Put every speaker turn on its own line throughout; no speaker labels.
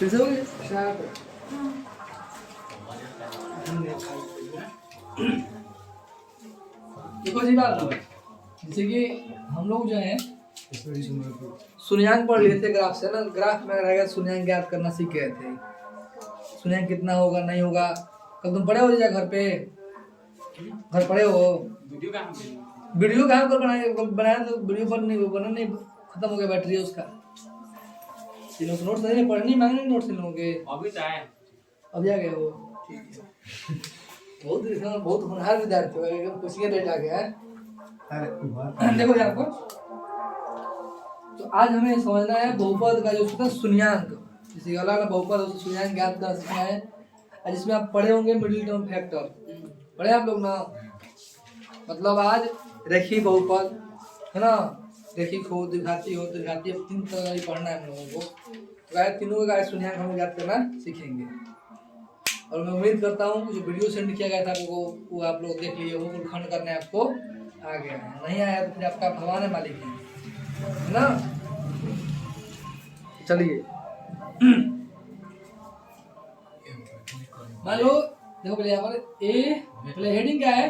फिर से हो गया देखो जी बात जैसे कि हम लोग जो है शून्यांक पढ़ लिए थे ग्राफ से ना, ग्राफ में रहेगा शून्यांक ज्ञात करना सीख गए थे। शून्यांक कितना होगा नहीं होगा कल तुम पढ़े हो जा घर पे, घर पढ़े हो? वीडियो कहाँ पर बनाया तो वीडियो पर नहीं बना, नहीं खत्म हो गया बैटरी उसका। नोट्स नहीं पढ़नी मांगने नोट्स इन लोगों के अभी तो आए, अभी आ गए हो, ठीक है। बहुत होनहार विद्यार्थी हो, एकदम कुछ रेट आ गया है। देखो यहाँ पर तो आज हमें समझना है बहुपद का जो होता है शून्यांक, जैसे अलग अलग बहुपद शून्यांक ज्ञात कर सकना है, जिसमें आप पढ़े होंगे मिडिल टर्म फैक्टर, पढ़े आप लोग ना। मतलब आज रेखीय बहुपद है ना, रेखिक हो द्विघाती हो द्विघाती, 3 तरह का पढ़ना है हम लोगों को। तो तीनों का शून्यांक हम ज्ञात करना सीखेंगे। और मैं उम्मीद करता हूँ कि जो वीडियो सेंड किया गया था आपको वो आप लोग देख लिए हो, खंड करने आपको आ गया है, नहीं आया तो फिर आपका भगवान है मालिक है ना। चलिए मान लो देखो पहले यहाँ पर ए, पहले हेडिंग क्या है,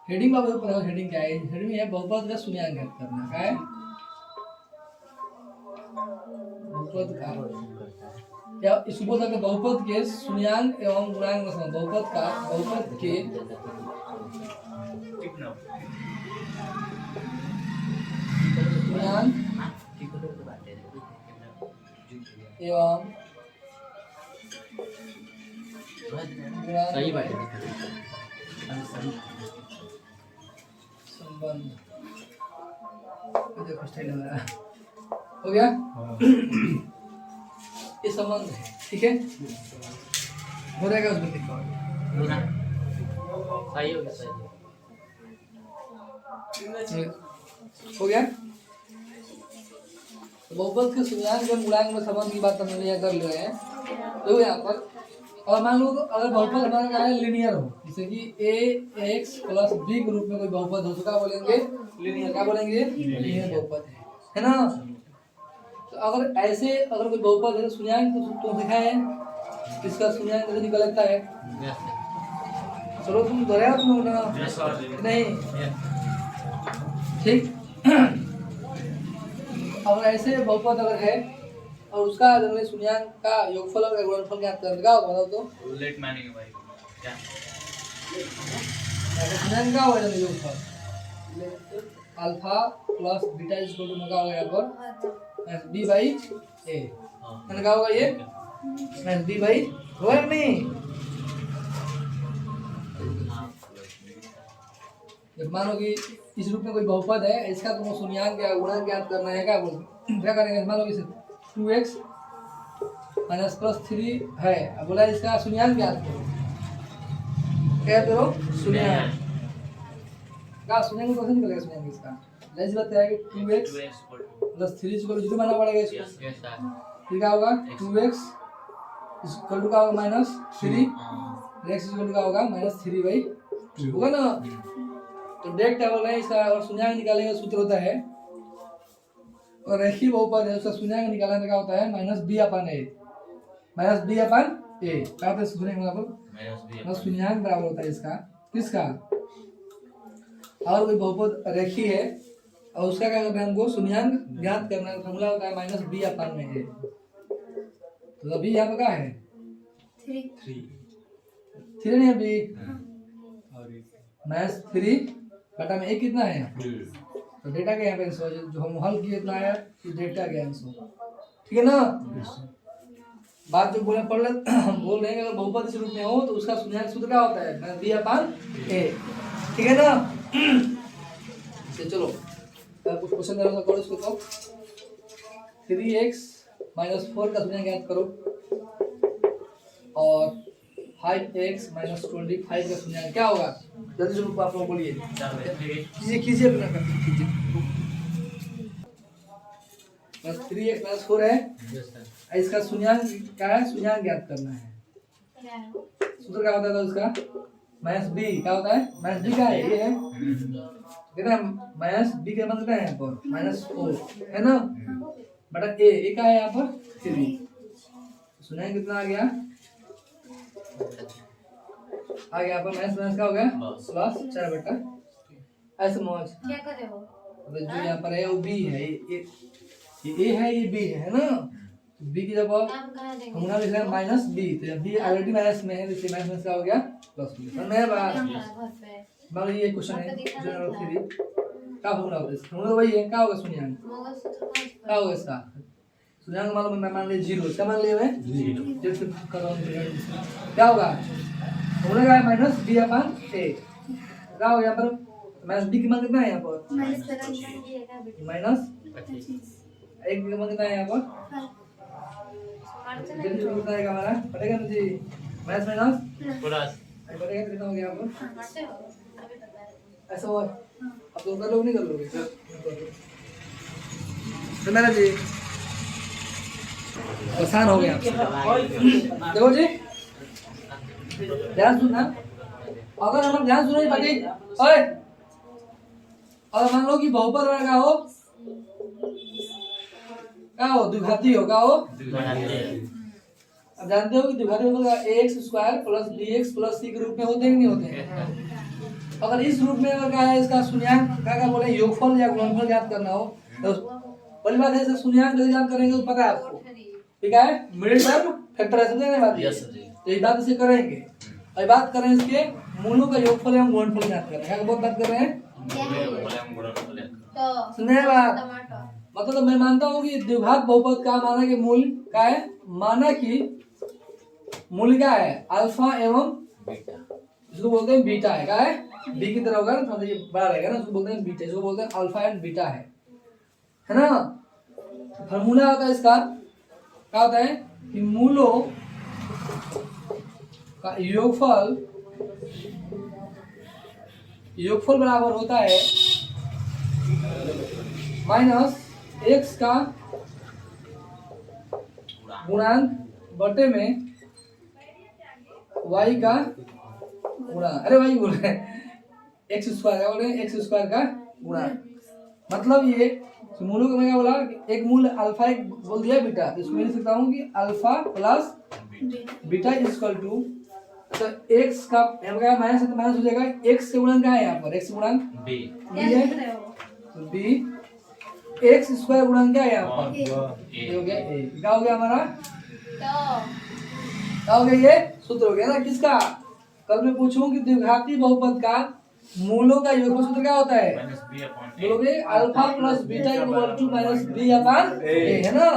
हेडिंग बाबू पर हेडिंग क्या है, हेडिंग है बहुपद का शून्यांक ज्ञात करना। क्या है बहुपद का, या इसको बोल सकते बहुपद के शून्यांक एवं गुणांक में संबंध, बहुपद का बहुपद के शून्यांक एवं सही बात संबंध। देखो स्टाइल हो गया ये संबंध है, ठीक है हो जाएगा उसमें लिखा सही हो गया, सही हो गया। बहुपद के शून्यांक और गुणांक में संबंध की बात हम लोग कर ले रहे हैं। तो यहाँ पर और मान लो अगर बहुपद हमारा क्या है लीनियर हो, जैसे कि a x प्लस b के रूप में कोई बहुपद हो, तो क्या बोलेंगे लीनियर, क्या बोलेंगे लीनियर बहुपद है ना। तो अगर ऐसे अगर कोई बहुपद है शून्यांक तो दिखाए इसका शून्यांक कैसे निकलता है, चलो तुम दोहराओ तुम ना नहीं ठीक। अगर ऐसे बहुपद अगर है और उसका अगर शून्यांक का योगफल और गुणनफल ज्ञात करने का बताओ तो लेट मानेंगे भाई क्या शून्यांक का होगा योगफल alpha plus beta equal to क्या होगा यहाँ पर b बाई a है क्या होगा ये b बाई होगा नहीं। जब मानो कि इस रूप में कोई बहुपद है, इसका तुमको शून्यांक या गुणांक ज्ञात करना है, क्या करेंगे मान लो कि 2x माइनस प्लस 3 है, अब बोला इसका शून्यांक ज्ञात करो, क्या करो शून्यांक का शून्यांक कैसे निकलेगा शून्यांक इसका जैसे बताया कि 2x प्लस 3 इक्वल टू 0 मानना पड़ेगा इसको, फिर क्या होगा 2x इक्वल टू क्या होगा माइनस 3 x इक्वल टू क्या होगा माइनस 3/2 होगा ना। तो डायरेक्ट टेबल है इसका और शून्यांक निकालने का सूत्र होता है, और रेखीय बहुपद है उसका शून्यांक निकालने का होता है minus b upon a, minus b upon a क्या होता है शून्यांक शून्यांक बराबर होता है इसका किसका, और कोई बहुपद रेखीय है और उसका क्या करना है हमको शून्यांक ज्ञात करना का फॉर्मूला होता है माइनस b अपन में a। तो अभी यहाँ पे क्या है 3 नहीं अभी माइनस 3 बटा में a कितना है तो डेटा के यहाँ पे आंसर जो हम हल किए इतना आया कि डेटा के आंसर, ठीक है ना। बात जो बोले पढ़ ले हम बोल रहे हैं अगर बहुपद इस रूप में हो तो उसका शून्यांक सूत्र क्या होता है b अपन a, ठीक है ना। चलो कुछ क्वेश्चन जरा करो इसको तो 3x माइनस 4 का शून्यांक ज्ञात करो और 5x माइनस 25 का शून्यांक क्या होगा, जल्दी से आप लोग बोलिए कीजिए अपना कीजिए। बस 3x माइनस 4 है, इसका शून्यांक क्या है शून्यांक ज्ञात करना है, सूत्र क्या होता है उसका माइनस b क्या होता है माइनस b का है ये है कितना माइनस b का मतलब क्या है यहाँ पर माइनस 4 है ना बटा a का है यहाँ पर 3 शून्य कितना आ गया पर माइनस माइनस का हो गया प्लस 4/। ऐसे समझ
क्या करे हो?
अब जो यहाँ पर है वो बी है, ये ए है, ये बी है ना। बी की जब हम ना लिख रहे हैं माइनस बी, तो जब बी ऑलरेडी माइनस में है तो माइनस माइनस का हो गया प्लस बी। समझ में बात? मान लो ये क्वेश्चन है जनरल थ्योरी का फॉर्मूला होता है, फॉर्मूला वही है। क्या होगा शून्याङ्क? क्या होगा इसका शून्याङ्क? मान लो मैं मान लिया 0, क्या मान लिया मैं 0 से कर रहा हूँ। क्या होगा फॉर्मूला का माइनस बी अपन ए। क्या हो गया पर माइनस बी की मान कितना है यहाँ पर माइनस 1 की मान कितना है यहाँ पर जल्दी कितना आएगा हमारा पड़ेगा ना जी माइनस माइनस प्लस पड़ेगा कितना हो गया यहाँ पर ऐसा हुआ। अब तो कर लोग नहीं कर लोगे तो मेरा जी आसान हो गया। देखो जी ध्यान सुनना, अगर हम ध्यान सुनो पति ओए, और मान लो कि बहुपद वर्ग का हो द्विघाती हो, का हो अब जानते हो कि द्विघाती मतलब ax² plus bx plus c के रूप में होते हैं कि नहीं होते हैं। अगर इस रूप में अगर क्या है इसका शून्याङ्क क्या बोले योगफल या गुणनफल ज्ञात करना हो तो पहली बात है शून्याङ्क कैसे ज्ञात करेंगे तो पता है आपको, ठीक है। मिडिल टर्म फैक्टराइजेशन करने वाली है तो ये बात इसे करेंगे। और बात करें इसके मूलों का योगफल एवं गुणनफल ज्ञात करें, क्या बहुत बात कर रहे हैं सुनिए बात। मतलब मैं मानता हूँ कि द्विघात बहुपद का माना कि मूल क्या है, माना कि मूल क्या है अल्फा एवं इसको बोलते हैं बीटा है। क्या है बी की तरह होगा ना, थोड़ा ये बड़ा रहेगा ना, उसको बोलते हैं बीटा, इसको बोलते हैं अल्फा एंड बीटा है ना। फॉर्मूला होता है इसका क्या होता है कि मूलों का योगफल बराबर होता है माइनस x का गुणांक बटे में y का गुणांक, अरे y बोल रहे हैं x² क्या बोल रहे हैं x² का गुणांक। मतलब ये मूलों को मैं क्या बोला कि एक मूल अल्फा एक बोल दिया बीटा, तो इसमें लिख सकता हूँ कि alpha plus beta equal to तो x का क्या माइनस है तो माइनस हो जाएगा, x के गुणांक क्या है यहाँ पर x गुणांक b है तो b x² गुणांक क्या है यहाँ पर ये हो गया a। क्या हो गया हमारा क्या हो गया, ये सूत्र हो गया ना किसका। कल मैं पूछूं कि द्विघाती बहुपद का मूलों का योगफल सूत्र क्या होता है, बोलोगे alpha plus beta equal to minus B upon ए, है ना।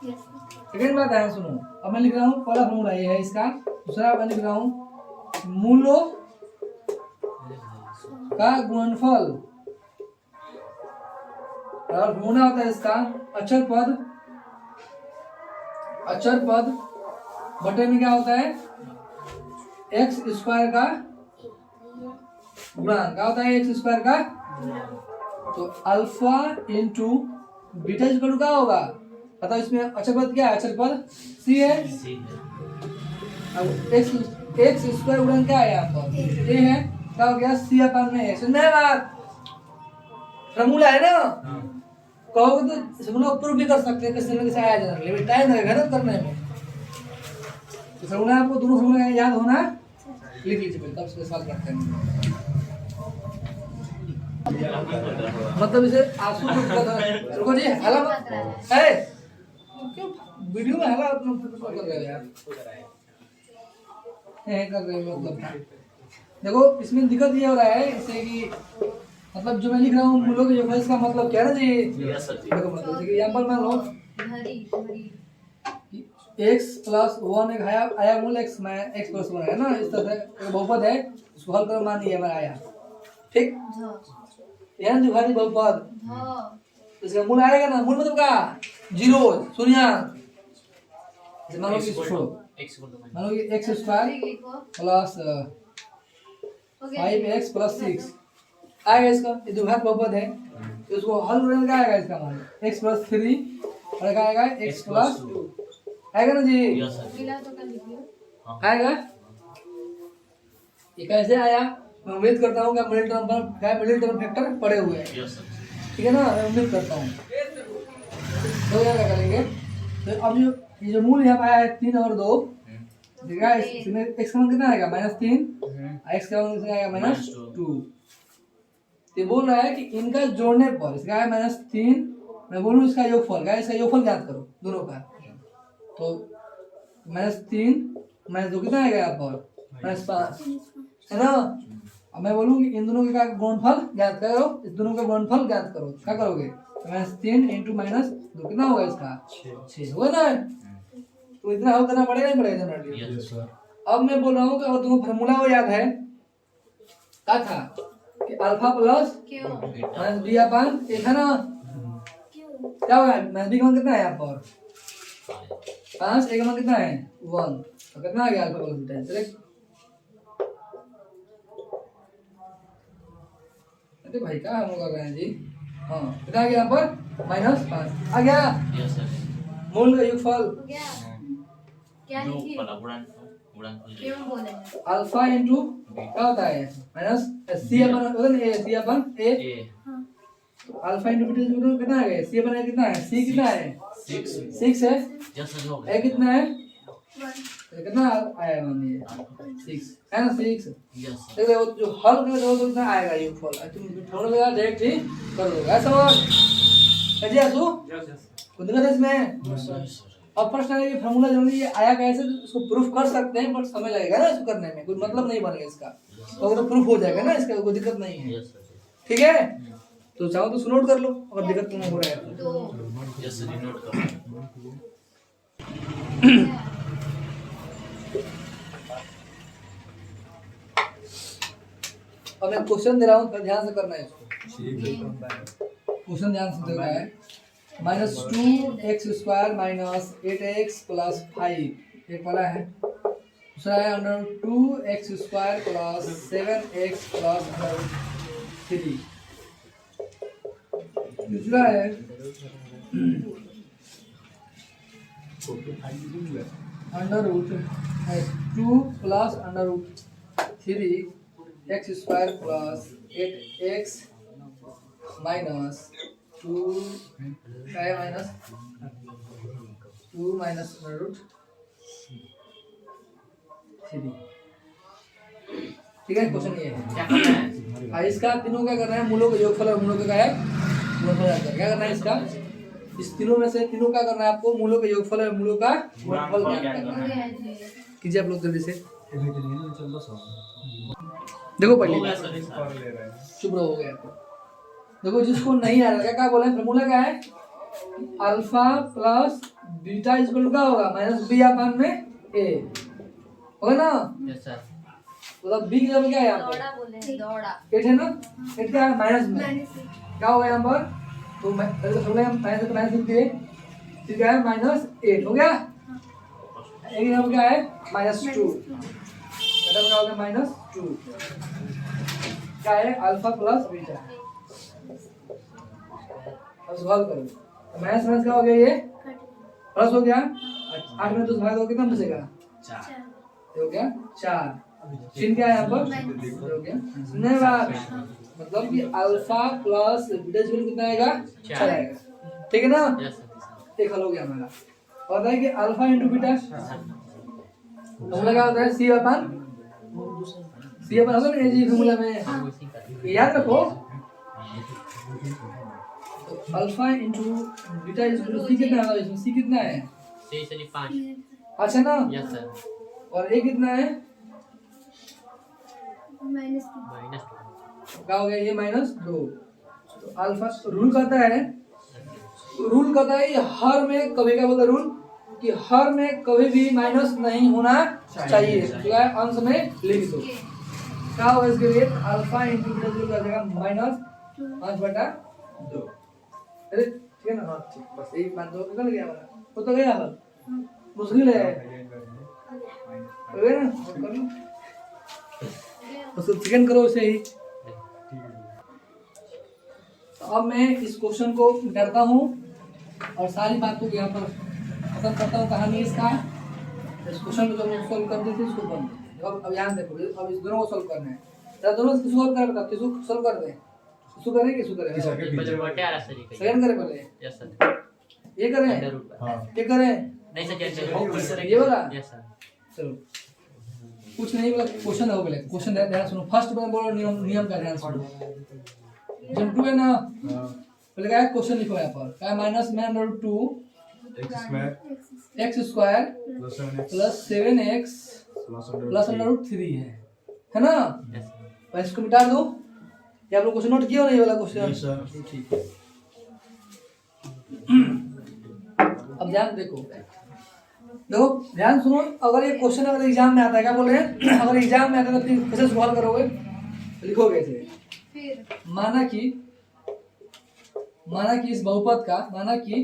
सेकंड बात है सुनो, अब मैं लिख रहा हूँ पहला फॉर्मूला ये है इसका, दूसरा मैं लिख रहा हूँ मूलों का गुणनफल और फॉर्मूला होता है इसका अचर पद बटे में क्या होता है x² का गुणांक। क्या होता है x² का तो अल्फा इंटू बीटा इक्वल क्या होगा पता, इसमें अचर पद क्या है, अचर पद c है। अब x² गुणांक क्या है यहाँ पर a है, क्या हो गया c अपन में है। सुनना है बात, फॉर्मूला है ना, कहोगे तो फॉर्मूला ऊपर भी कर सकते हैं, किसी न किसी आया जाना, लेकिन टाइम लगेगा ना करने में। तो फॉर्मूला आपको दोनों फॉर्मूला याद होना, लिख लीजिए पहले तब उसके साथ करते हैं। मतलब इसे आंसू रुको जी हला है क्यों वीडियो में हला अपना कर रहे हो यार कर रहे हो। मतलब देखो इसमें दिक्कत ये हो रहा है इससे कि मतलब जो मैं लिख रहा हूँ मूलों के योगफल इसका मतलब क्या है ना जी, देखो मतलब जैसे कि यहाँ पर मान लो x+1 एक आया मूल x में x+1 है ना, इस तरह से बहुपद है, इसको हल कर मान लिया हमारा आया, ठीक। यह द्विघाती बहुपद इसका मूल आएगा ना, मूल मतलब क्या 0 शून्याङ्क। मान लो कि x² प्लस 5x प्लस 6 आएगा इसका, ये द्विघात बहुपद है तो इसको हल करने का आएगा इसका मान x+3 और क्या आएगा x+2 आएगा ना जी, आएगा। ये कैसे आया मैं उम्मीद करता हूँ कि मिडिल टर्म फैक्टर पड़े हुए हैं, ठीक है ना, मैं उम्मीद करता हूँ। तो क्या करेंगे तो अब ये जो मूल यहाँ पे आया है 3 और 2, ठीक है, इसमें x का मान कितना आएगा -3, x का मान कितना आएगा -2। तो बोल रहा है कि इनका जोड़ने पर इसका है -3, मैं बोलूँ इसका योगफल का, इसका योगफल ज्ञात करो दोनों का। तो -3 -2 कितना आएगा यहाँ पर -5, है ना। अब मैं बोलूँ कि इन दोनों का गुणनफल ज्ञात करो, इस दोनों का गुणनफल ज्ञात करो, क्या करोगे? -3 × -2 कितना होगा इसका 6 होगा ना। तो इतना हल करना पड़ेगा नहीं पड़ेगा जनरली। अब मैं बोल रहा हूँ कि और तुमको फार्मूला वो याद है क्या था कि अल्फा प्लस -b अपन एक है ना, क्या होगा -b का मान कितना है यहाँ पर 5, a का मान कितना है 1, तो कितना आ गया अल्फा प्लस बीटा। चलिए अरे भाई क्या हम कर रहे हैं जी। हाँ कितना आ गया यहाँ पर -5 आ गया। मूल का योगफल
क्या
अल्फा इंटू क्या होता है माइनस सी अपन ए, सी अपन ए, अल्फा इंटू बीटा कितना है, सी अपन ए कितना है, सी कितना है 6 है, ए कितना है कितना आया मानिए 6 है ना 6। देखो जो हल करोगे तो कितना आएगा योगफल, तुम थोड़ा लगा डायरेक्ट ही कर दोगे ऐसा बात कहिए आसू कुछ दिक्कत है इसमें। अब प्रश्न है कि फार्मूला जो ये आया कैसे, तो इसको प्रूफ कर सकते हैं बट समय लगेगा ना इसको करने में, कोई मतलब नहीं बनेगा इसका, तो अगर प्रूफ हो जाएगा ना इसका कोई दिक्कत नहीं है, ठीक है। तो चाहो तो नोट कर लो अगर दिक्कत तुम्हें हो रहा है अब मैं क्वेश्चन दे रहा हूँ, ध्यान से करना है इसको। क्वेश्चन ध्यान से दे रहा है -2x² - 8x + 5 एक वाला है, दूसरा है √2x² + 7x + 3, दूसरा है √2 + √3x² + 8x - 2 क्या है -2 -√3, ठीक है। क्वेश्चन ये है इसका तीनों क्या करना है, मूलों का योगफल और मूलों का क्या है गुणनफल, क्या करना है इसका, इस तीनों में से तीनों क्या करना है आपको, मूलों का योगफल और मूलों का गुणनफल ज्ञात करना है। कीजिए आप लोग जल्दी से, देखो पहले चुप रहो हो गया। देखो जिसको नहीं आ रहा क्या बोले फॉर्मूला क्या है, अल्फा प्लस बीटा इक्वल क्या होगा -b अपन में a होगा ना।
Yes sir.
मतलब b की जगह क्या है यहाँ पर
दौड़ा
8 है ना, 8 क्या है माइनस में क्या होगा यहाँ पर, तो मैं माइनस लिख दिए, फिर क्या है -8 हो गया, एक यहाँ पर क्या है -2, क्या होगा -2 क्या है अल्फा प्लस बीटा। अब सवाल करो माइनस क्या हो गया, ये प्लस हो गया, 8 में 2 भाग हो कितना बचेगा 4, हो गया 4, चिन्ह क्या है यहाँ पर हो गया, सुनने बात मतलब कि अल्फा प्लस बीटा कितना आएगा 4 आएगा, ठीक है ना। एक हल हो गया हमारा। और बताइए कि अल्फा इंटू बीटा फॉर्मूला क्या होता है, सी अपन होता है जी फॉर्मूला में याद रखो, alpha into beta equal C कितना है, इसमें सी कितना है
5
अच्छा ना,
यस सर,
और ए कितना है
-2
क्या हो गया ये -2। तो अल्फा रूल कहता है ये हर में कभी क्या बोलता है रूल कि हर में कभी भी माइनस नहीं होना चाहिए, तो क्या है अंश में लिख दो, क्या होगा इसके लिए अल्फा इंटू बीटा इक्वल कर देगा -5/2। अरे ठीक है ना, हाँ ठीक, बस एक बात दो निकल गया हमारा, वो तो गया हल, मुश्किल है हो गया ना, कर लो उसको चिकन करो उसे ही। तो अब मैं इस क्वेश्चन को करता हूँ और सारी बातों को यहाँ पर खत्म करता हूँ, कहानी इसका इस क्वेश्चन को जब सॉल्व कर देते इसको बंद देते। अब यहाँ देखो, अब इस दोनों को सॉल्व करना है, दोनों किसको सॉल्व करें, बताओ किसको सॉल्व कर दें, किसको करें किसको करें, सेकंड करें पहले,
यस सर।
ये करें,
अंडर रूट
हाँ
ये करें,
नहीं सर
ये वाला?
यस सर
चलो कुछ नहीं बोला, क्वेश्चन हो गया, क्वेश्चन ध्यान सुनो। फर्स्ट में बोलो नियम का ध्यान सुनो। जब 2 है ना, पहले क्या है क्वेश्चन लिखो यहाँ पर, क्या है माइनस में under root 2 x square plus 7x plus under root 3 है ना।
यस सर
और इसको मिटा दो। ये आप लोग क्वेश्चन नोट किया हो नहीं वाला क्वेश्चन? ठीक है। अब ध्यान देखो, देखो ध्यान सुनो। अगर ये क्वेश्चन अगर एग्जाम में आता है, क्या बोल रहे हैं, अगर एग्जाम में आता है तो फिर कैसे सवाल करोगे, लिखोगे ऐसे,
फिर
माना कि इस बहुपद का, माना कि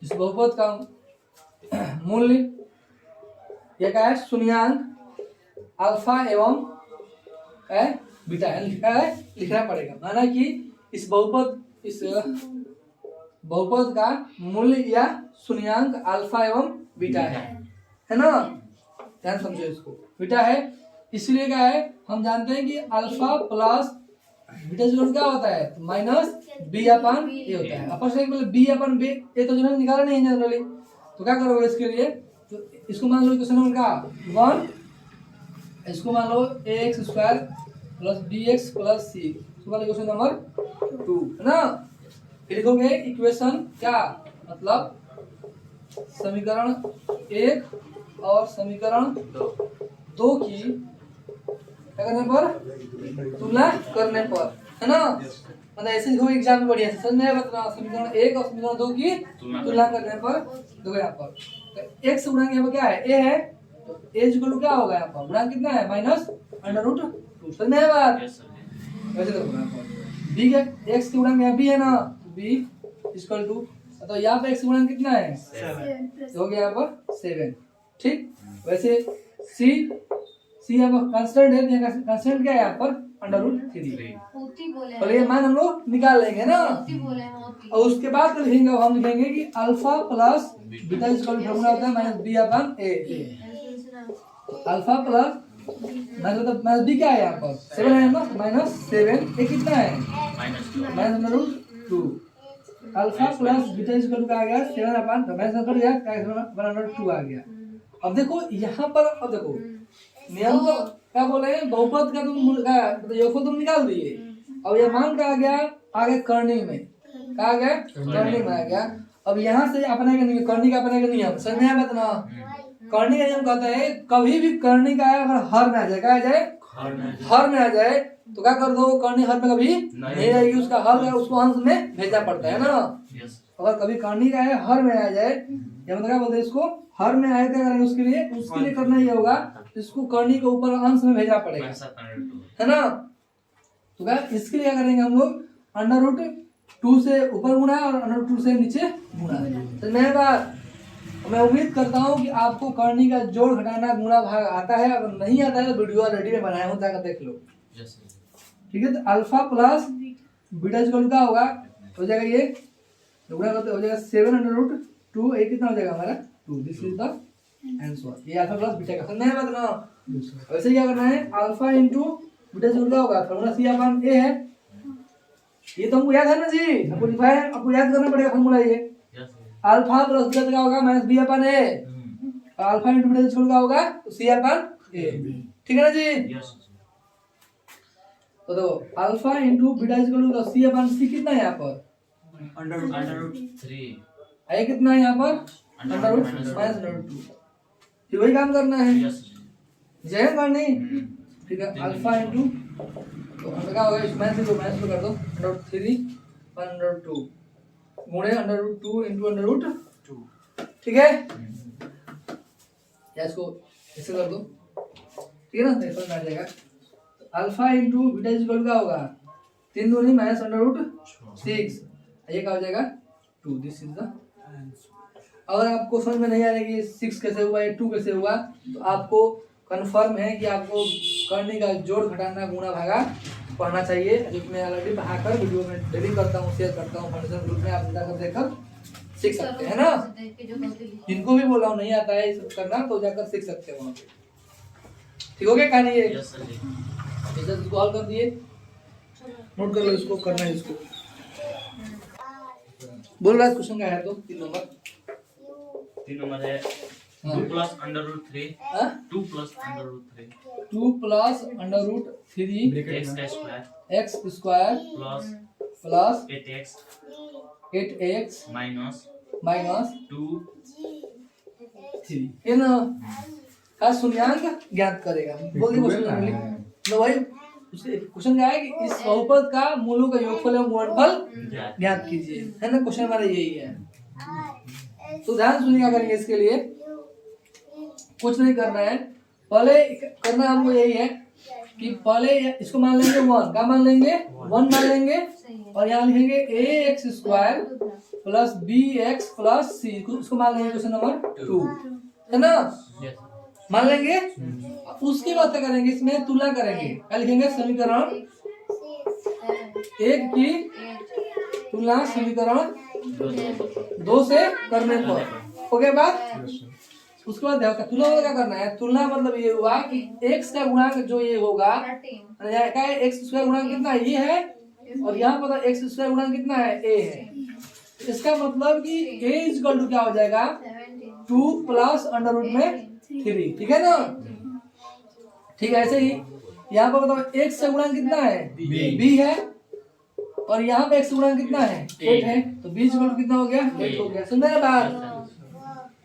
इस बहुपद का मूल्य यह क्या है, शून्यांक अल्फा एवं क्या है, बीटा है, लिखना पड़ेगा। माना कि इस बहुपद का मूल्य या शून्यांक अल्फा एवं बीटा है ना। ध्यान समझो इसको, बीटा है इसलिए क्या है, हम जानते हैं कि अल्फा प्लस बीटा इक्वल क्या होता है, माइनस बी अपन ए होता है। अपन से मतलब बी अपन बी ए तो जनरली निकाला नहीं है जनरली, तो क्या करोगे इसके लिए, तो इसको मान लो क्वेश्चन नंबर का 1, इसको मान लो ax square plus bx plus c, इसको मान लो क्वेश्चन नंबर 2 है ना। फिर लिखोगे इक्वेशन क्या, मतलब समीकरण 1 और समीकरण 2 की क्या करने पर, तुलना करने पर, है ना। मतलब ऐसे लिखोगे एग्जाम में बढ़िया से समझ में आएगा। तो समीकरण 1 और समीकरण 2 की तुलना करने पर देखो यहाँ पर, तो x गुणांक यहाँ पर क्या है, a है, तो a इक्वल क्या होगा यहाँ पर, गुणांक कितना है, माइनस अंडर रूट 2। समझ में आया बात?
यस सर
वैसे देखो यहाँ पर b के x के गुणांक यहाँ b है ना, b इक्वल टू, तो यहाँ पे x गुणांक कितना है,
7
तो हो गया यहाँ पर 7। ठीक, वैसे c यहाँ पर कांस्टेंट है, यहाँ कांस्टेंट क्या है यहाँ पर, अंडर रूट 3।
होती बोले
और ये मान हम लोग निकाल लेंगे ना,
होती बोले होती
और उसके बाद तो लिखेंगे, अब हम लिखेंगे कि alpha plus beta equal formula होता है माइनस बी अपन ए। अल्फा प्लस माइनस बी क्या है यहाँ पर, 7 है ना, माइनस 7 ए कितना है, minus under root 2। Alpha plus beta equal क्या आ गया, 7 अपन माइनस कर दिया, क्या अंडर 2 आ गया। अब देखो यहाँ पर, अब देखो नियम तो क्या बोले, बहुपद का तुम योगफल तुम निकाल दिए। अब ये मान का आ गया आगे करनी में, क्या आ गया, करनी में आ गया। अब यहाँ से अपने का करनी का अपने का नियम समझ में आया बात ना। करनी का नियम कहता है कभी भी करनी का है अगर हर में आ जाए, क्या आ जाए, हर में आ जाए, तो क्या कर दो, करनी हर में कभी नहीं रहेगी, उसका हर है उसको अंश में भेजना पड़ता है ना। अगर कभी करनी का है हर में आ जाए, या मतलब क्या बोलते हैं इसको, हर में आए क्या करेंगे, उसके लिए करना ये होगा, इसको करनी के ऊपर अंश में भेजना पड़ेगा, है ना। तो क्या इसके लिए क्या करेंगे हम लोग, अंडर रूट 2 से ऊपर गुणा और अंडर रूट 2 से नीचे गुणा। तो मैं बात, मैं उम्मीद करता हूँ कि आपको करनी का जोड़ घटाना गुणा भाग आता है। अगर नहीं आता है तो वीडियो ऑलरेडी में बनाया हूँ, जाकर देख लो। ठीक है, तो अल्फा प्लस बीटा इक्वल क्या होगा, हो जाएगा ये गुणा करते हो जाएगा 7 अंडर रूट 2, ये कितना हो जाएगा हमारा 2। This is the answer. ये अल्फा प्लस बीटा का नहीं बात ना। वैसे क्या करना है, अल्फा इंटू बीटा इक्वल क्या होगा, फॉर्मूला सी अपन ए है, ये तो हमको याद है ना जी, आपको याद करना पड़ेगा फॉर्मूला। ये अल्फा प्लस बीटा क्या होगा, माइनस बी अपन ए, अल्फा इंटू बीटा इक्वल क्या होगा, सी अपन ए। ठीक है ना जी। तो देखो alpha into beta equal C upon C कितना है यहाँ पर,
अंडर रूट 3,
आई कितना है यहाँ पर, under root minus under root 2। फिर वही काम करना है, जय करनी। ठीक है, अल्फा इंटू तो क्या होगा, इसमें से माइनस कर दो, अंडर रूट 3 अंडर रूट 2 गुणे under root 2 into under root 2। ठीक है, या इसको ऐसे कर दो, ठीक है ना, तो ऐसा मिल जाएगा। अल्फा इंटू बीटा इक्वल क्या होगा, 3 दूनी माइनस अंडर रूट 6, ये क्या हो जाएगा 2। This is the answer. अगर आपको समझ में नहीं आ रहा कि 6 कैसे हुआ या 2 कैसे हुआ, तो आपको कंफर्म है कि आपको करने का जोड़ घटाना गुणा भागा पढ़ना चाहिए, जो मैं ऑलरेडी पढ़ाकर वीडियो में डेली करता हूँ, शेयर करता हूँ फाउंडेशन ग्रुप में, आप जाकर देखकर सीख सकते हैं ना। जिनको भी बोला हूँ नहीं आता है सब करना, तो जाकर सीख सकते हैं वहाँ पे। ठीक हो गया कहानी ये, इसको हल कर दिए, नोट कर लो, इसको करना है इसको। बोल रहा है क्वेश्चन का है तो 3 नंबर
3 नंबर है
हाँ।
2 प्लस अंडर रूट 3
हाँ?
2 plus under root 3
2 plus under root 3
x का square
x square
plus
plus
8x
8x
minus
minus
2
3 ये ना का शून्यांक ज्ञात करेगा बोल दी क्वेश्चन में तो भाई क्वेश्चन क्या है कि इस बहुपद का मूलों का योगफल एवं गुणनफल ज्ञात कीजिए है ना क्वेश्चन हमारा यही है तो ध्यान सुनिएगा करेंगे इसके लिए कुछ नहीं करना है पहले करना हमको यही है कि पहले इसको मान लेंगे 1 का मान लेंगे 1 मान लेंगे और यहाँ लिखेंगे ax square plus bx plus c इसको मान लेंगे क्वेश्चन नंबर 2 है ना मान लेंगे उसके बाद क्या करेंगे इसमें तुलना करेंगे क्या लिखेंगे समीकरण 1 की तुलना समीकरण 2 से करने पर हो गया बात उसके बाद तुलना क्या करना है तुलना मतलब ये हुआ कि x का गुणांक जो ये होगा क्या है x स्क्वायर गुणांक कितना है ये है और यहाँ पर x स्क्वायर गुणांक कितना है a है इसका मतलब कि a इक्वल टू क्या हो जाएगा 2 प्लस अंडर रूट में 3 ठीक है ना ठीक है ऐसे ही यहाँ पर बताओ x का गुणांक कितना है b है और यहाँ पे x गुणांक कितना है 8 है तो b इक्वल टू कितना हो गया 8 हो गया समझे ना बात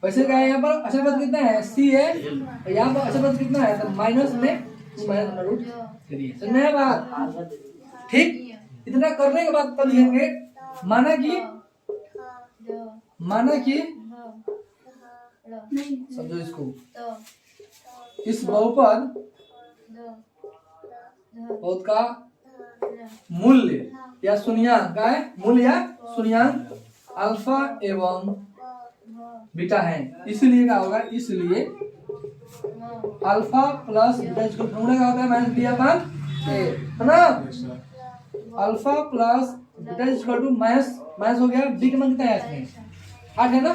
वैसे क्या है यहाँ पर अचल पद कितना है c है यहाँ पर अचल पद कितना है तो माइनस में 2 माइनस अंडर रूट 3 समझे ना बात ठीक इतना करने के बाद तब लिखेंगे माना कि समझो इसको इस बहुपद का मूल्य या शून्यांक का है मूल्य या शून्यांक अल्फा एवं बीटा है इसलिए क्या होगा इसलिए अल्फा प्लस बीटा इसको फॉर्मूला क्या होता है माइनस बी अपॉन ए है ना alpha plus beta equal to minus हो गया बी का मान कितना है इसमें 8 है ना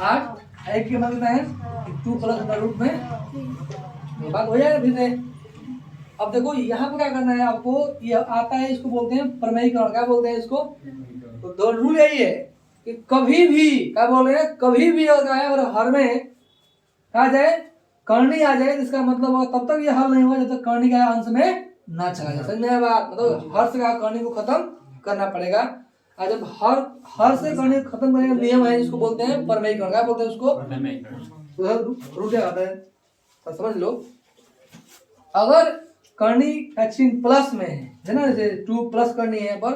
8 एक के मान कितना है 2 प्लस अंडर रूट में बात हो जाएगा फिर से अब देखो यहाँ पे क्या करना है आपको ये आता है इसको बोलते हैं प्रमेयीकरण क्या बोलते हैं इसको तो रूल यही है कि कभी भी क्या बोल रहे हैं कभी भी होता है और हर में आ जाए करनी आ जाए इसका मतलब तब तक ये हल नहीं होगा जब तक करनी का अंश में ना चला जाए समझ में बात मतलब हर से करनी को खत्म करना पड़ेगा और जब हर से करनी खत्म करने का नियम है जिसको बोलते हैं प्रमेयीकरण क्या बोलते हैं उसको रूल क्या आता है तो समझ लो अगर करनी का चिन्ह प्लस में है ना जैसे 2 प्लस करनी है पर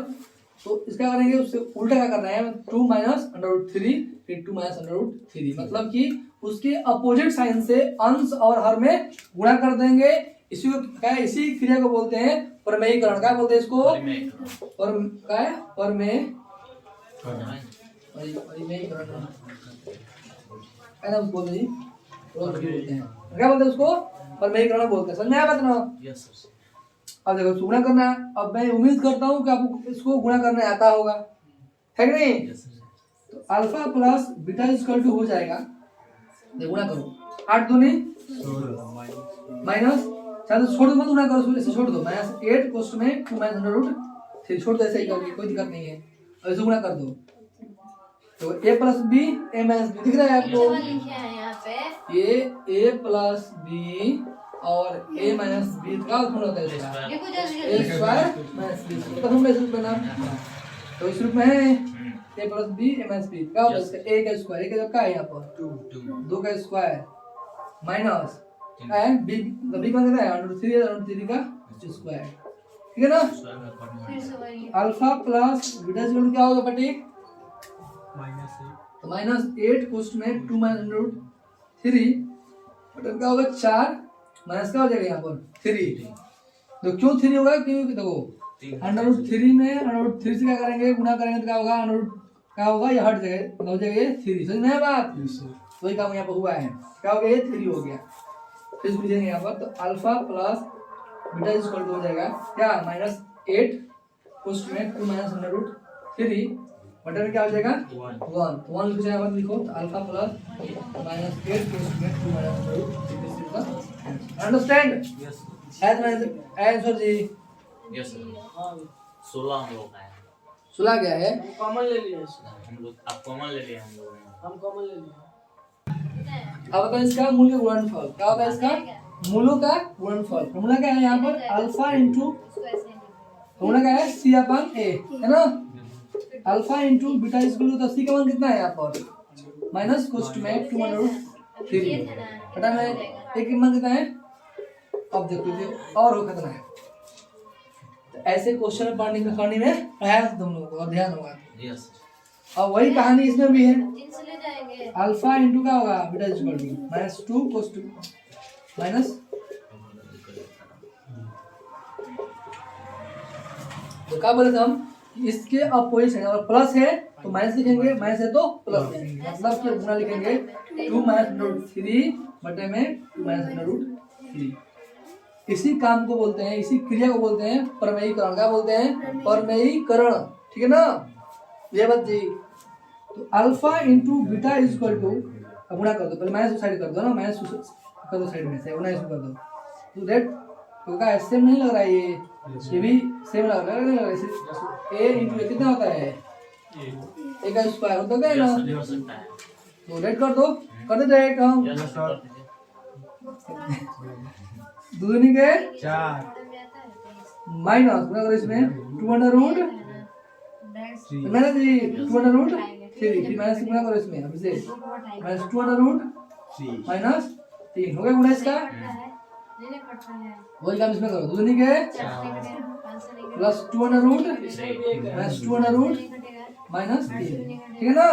तो इसका करेंगे उससे उल्टा क्या करना है 2 माइनस अंडर रूट 3 फिर 2 माइनस अंडर रूट 3 मतलब कि उसके अपोजिट साइन से अंश और हर में गुणा कर देंगे इसी को क्या है इसी क्रिया को बोलते हैं प्रमेयीकरण क्या बोलते हैं इसको क्या है प्रमेयीकरण क्या बोलते हैं क्या बोलते हैं उसको प्रमेयीकरण बोलते हैं समझ में आया बात ना
यस सर
अब देखो गुणा करना है अब मैं उम्मीद करता हूँ कि आपको इसको गुणा करना आता होगा है कि नहीं
यस सर
तो alpha plus beta equal to हो जाएगा गुणा करो 8 दूनी माइनस चलो छोड़ दो मत गुणा करो ऐसे छोड़ दो माइनस 8 कोष्ठ में 2 माइनस अंडर रूट 3 छोड़ दो ऐसे ही करोगे कोई दिक्कत नहीं है ऐसे गुणा कर दो तो a plus B a minus B दिख रहा है आपको ये a प्लस बी और a माइनस बी का फॉर्मूला होता है इसका a स्क्वायर माइनस b तो हम इस रूप में नाम तो इस रूप में है a plus B a minus B क्या होता है इसका a का स्क्वायर a का क्या है यहाँ पर 2 का स्क्वायर माइनस है b b का कितना है √3 का स्क्वायर ठीक है ना अल्फा प्लस बीटा इक्वल क्या होगा बेटी तो -8 कोष्ठ में 2 माइनस अंडर रूट 3 बटन क्या होगा 4 माइनस क्या हो जाएगा यहाँ पर 3 तो क्यों 3 होगा क्योंकि देखो अंडर रूट 3 में अंडर रूट 3 से क्या करेंगे गुणा करेंगे तो क्या होगा अंडर रूट क्या होगा ये हट जाएगा हो जाएगा 3 समझ में आया बात वही काम यहाँ पर हुआ है क्या हो गया ये 3 हो गया फिर लिखेंगे यहाँ पर तो alpha plus beta equal to हो जाएगा क्या -8 कोष्ठ में 2 माइनस अंडर रूट 3 बटन क्या हो जाएगा 1 लिखो यहाँ पर लिखो तो अल्फा प्लस -8 कोष्ठ में 2 minus under root 3 understand
yes
answer जी
यस सर 16 हम लोग का है
16 क्या है?
कॉमन ले लिया
हम लोग आप कॉमन ले लिए हम लोगों ने।
हम कॉमन ले लिया
अब बताओ इसका मूल का गुणनफल क्या होता है? इसका मूलों का गुणनफल फॉर्मूला क्या है यहाँ पर? अल्फा इंटू फॉर्मूला क्या है? सी अपन ए है ना। Alpha into beta equal to c का मान कितना है यहाँ पर? माइनस कोष्ट में 2/√3 बटा में एक की मान कितना है? अब देखो और हो कितना है। तो ऐसे क्वेश्चन में पढ़ने में प्रयास तुम लोगों को और ध्यान होगा।
यस
अब वही कहानी इसमें भी है।
चले जाएंगे
अल्फा इंटू क्या होगा? Beta equal to -2 cos 2 minus. तो क्या बोले थे हम? इसके अपोजिशन अगर प्लस है तो माइनस लिखेंगे, माइनस है तो प्लस लिखेंगे। मतलब कि गुना लिखेंगे 2 -√3 बटे में 2 -√3। इसी काम को बोलते हैं, इसी क्रिया को बोलते हैं प्रमेयीकरण। क्या बोलते हैं? प्रमेयीकरण। ठीक है ना? ये बात जी। तो alpha into beta is equal to, अब गुणा कर दो, पहले माइनस साइड कर दो ना, माइनस कर दो साइड में से, गुणा इसको कर दो तो दैट तो क्या सेम नहीं लग रहा है? ये भी सेम लग रहा है, नहीं लग रहा है? ए इंटू ए कितना होता है? ए का स्क्वायर होता है ना।
यस हो सकता है।
तो रेड कर दो, कर दे डायरेक्ट हम।
यस कर दीजिए।
दूनी के
4
माइनस गुणा करो इसमें 2/√3 मैंने जी 2/√3 फिर माइनस गुणा करो इसमें अब इसे माइनस 2/√3 माइनस 3 हो गया गुणा इसका। वही काम इसमें करो, दूनी के प्लस 2/√3 माइनस 2/√3 माइनस 3। ठीक है ना?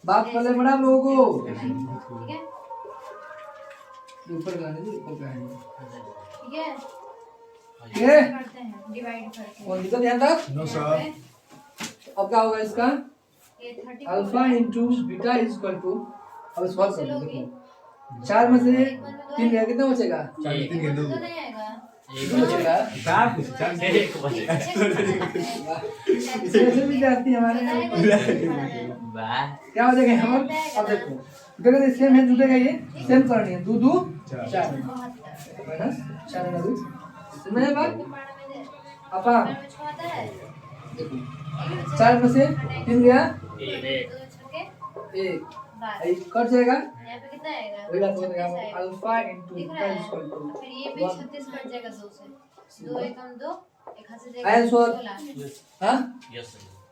बात कर ले बड़ा आप लोगों को। ऊपर का नहीं, ऊपर का है। ठीक है?
डिवाइड करते
और निकल ध्यान तक।
नो सर
अब क्या होगा इसका?
हैं
alpha into beta is equal to, अब सॉल्व कर दो। देखो 4 में से 3 गया कितना बचेगा?
4 3 के 2
तो नहीं आएगा
एक
बचेगा।
4 कुछ 4
एक बचेगा।
इसमें भी जाती है हमारे
वाह
क्या हो जाएगा यहाँ पर? अब देखो देखो सेम है, जुटेगा ये सेम करनी है। 2 2 4 माइनस 4/√3 समझ में बात? अपा देखो 4 में से 3 गया
एक
1 कट जाएगा।
यहाँ पे कितना आएगा?
वही बात बोलेगा अल्फा इंटू
दिख
बीटा
रहा
इज
है?
इक्वल टू
फिर ये भी 36 कट जाएगा 2 से। 2 एकम 2 एक हाथ से जाएगा
आंसर
16।
हाँ
यस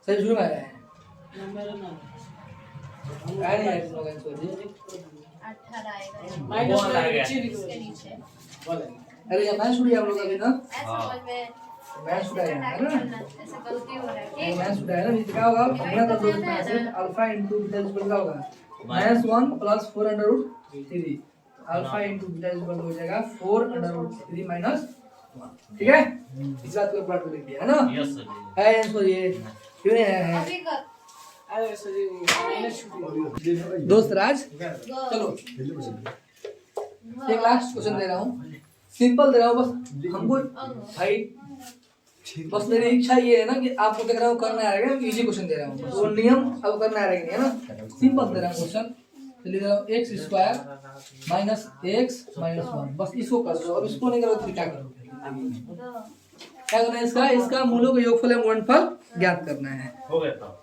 सही शुरू में आया है।
मेरा नाम
आया नहीं आया तुम लोग आंसर जी?
18 आएगा
माइनस
आ गया।
इसके नीचे
अरे ये मैच उड़ी आप लोग अभी ना,
ऐसा समझ में
मैच उड़ाया है ना?
ऐसा गलती हो रहा है
ये
ठीक
मैच उड़ाया ना, क्या होगा? हमने कर दो इसमें से alpha into beta is equal क्या होगा? -1 plus 4/√3 alpha into beta is equal हो जाएगा 4/√3 माइनस 1। ठीक है? इस बात को प्लॉट कर लिख दिया है ना?
यस
है आंसर ये क्यों नहीं आया है?
अभी कर
अरे सर ये माइनस छूट
दोस्त राज
गो
चलो एक लास्ट क्वेश्चन दे रहा हूँ, सिंपल दे रहा हूँ बस हमको भाई। बस मेरी इच्छा ये है ना कि आपको देख रहा हूँ करना आ रहेगा, इजी क्वेश्चन दे रहा हूँ, वो नियम अब करना आ रहेगा नहीं है ना, सिंपल दे रहा हूँ क्वेश्चन। लिख रहा हूँ x² माइनस x माइनस 1 बस इसको कर दो। अब इसको नहीं करो तो क्या करोगे? क्या करना है? इसका मूलों का योगफल एवं गुणनफल ज्ञात करना है।
हो गया था।